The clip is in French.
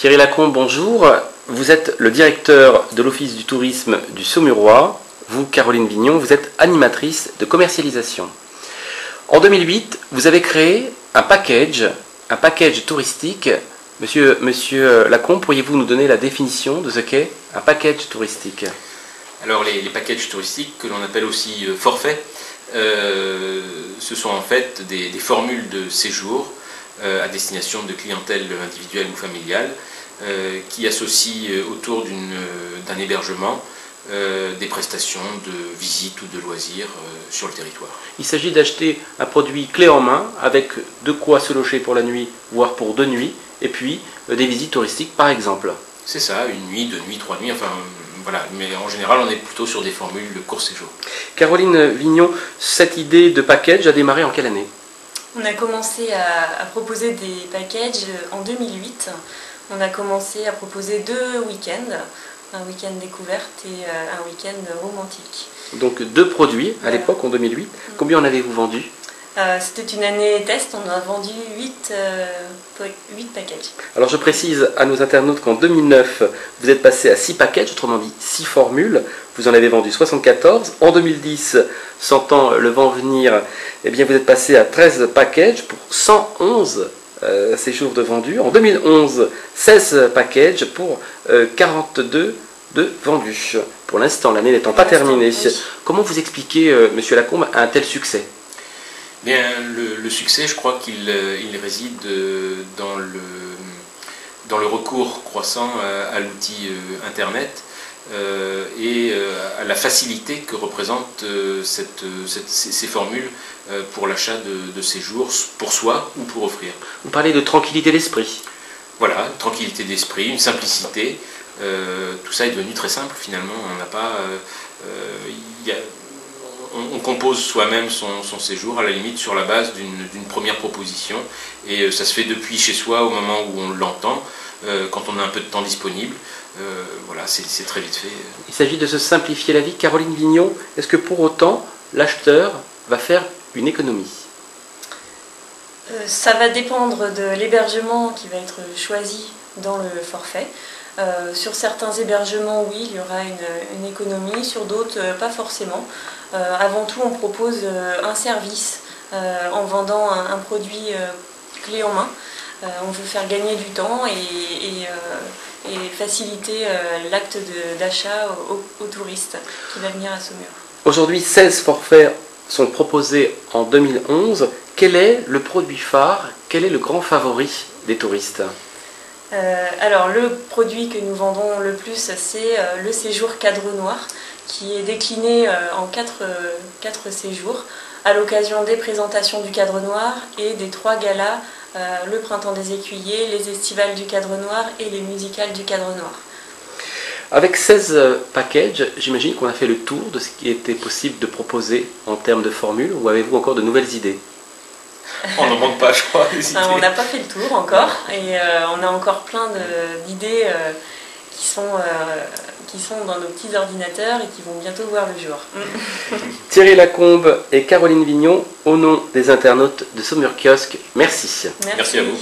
Thierry Lacombe, bonjour. Vous êtes le directeur de l'Office du tourisme du Saumurois. Vous, Caroline Vignon, vous êtes animatrice de commercialisation. En 2008, vous avez créé un package touristique. Monsieur Lacombe, pourriez-vous nous donner la définition de ce qu'est un package touristique? Alors les packages touristiques, que l'on appelle aussi forfaits, ce sont en fait des formules de séjour à destination de clientèle individuelle ou familiale qui associent autour d'un hébergement des prestations de visite ou de loisirs sur le territoire. Il s'agit d'acheter un produit clé en main avec de quoi se loger pour la nuit, voire pour 2 nuits, et puis des visites touristiques par exemple. C'est ça, 1 nuit, 2 nuits, 3 nuits, enfin voilà, mais en général on est plutôt sur des formules de court séjour. Caroline Vignon, cette idée de package a démarré en quelle année? On a commencé à proposer des packages en 2008. On a commencé à proposer 2 week-ends, un week-end découverte et un week-end romantique. Donc 2 produits à l'époque en 2008. Combien en avez-vous vendu? C'était une année test, on a vendu 8 packages. Alors je précise à nos internautes qu'en 2009, vous êtes passé à 6 packages, autrement dit 6 formules. Vous en avez vendu 74. En 2010, sentant le vent venir, eh bien vous êtes passé à 13 packages pour 111 séjours de vendus. En 2011, 16 packages pour 42 de vendus. Pour l'instant, l'année n'étant pas terminée. Oui. Comment vous expliquez, Monsieur Lacombe, un tel succès? Bien, le succès, je crois qu'il réside dans le recours croissant à l'outil Internet et à la facilité que représentent ces formules pour l'achat de séjours pour soi ou pour offrir. Vous parlez de tranquillité d'esprit. Voilà, une tranquillité d'esprit, une simplicité. Tout ça est devenu très simple finalement. On n'a pas... on compose soi-même son séjour à la limite sur la base d'une première proposition et ça se fait depuis chez soi au moment où on l'entend, quand on a un peu de temps disponible. Voilà, c'est très vite fait. Il s'agit de se simplifier la vie. Caroline Vignon, est-ce que pour autant l'acheteur va faire une économie? Ça va dépendre de l'hébergement qui va être choisi dans le forfait. Sur certains hébergements, oui, il y aura une économie, sur d'autres, pas forcément. Avant tout, on propose un service en vendant un produit clé en main. On veut faire gagner du temps et faciliter l'acte d'achat aux touristes qui va venir à Saumur. Aujourd'hui, 16 forfaits sont proposés en 2011. Quel est le produit phare? Quel est le grand favori des touristes? Alors le produit que nous vendons le plus, c'est le séjour cadre noir, qui est décliné en 4 séjours à l'occasion des présentations du cadre noir et des 3 galas, le printemps des écuyers, les estivales du cadre noir et les musicales du cadre noir. Avec 16 packages, j'imagine qu'on a fait le tour de ce qui était possible de proposer en termes de formules, ou avez-vous encore de nouvelles idées? On n'en manque pas, je crois. On n'a pas fait le tour encore et on a encore plein d'idées qui sont dans nos petits ordinateurs et qui vont bientôt voir le jour. Thierry Lacombe et Caroline Vignon, au nom des internautes de Saumur Kiosque, merci. Merci à vous.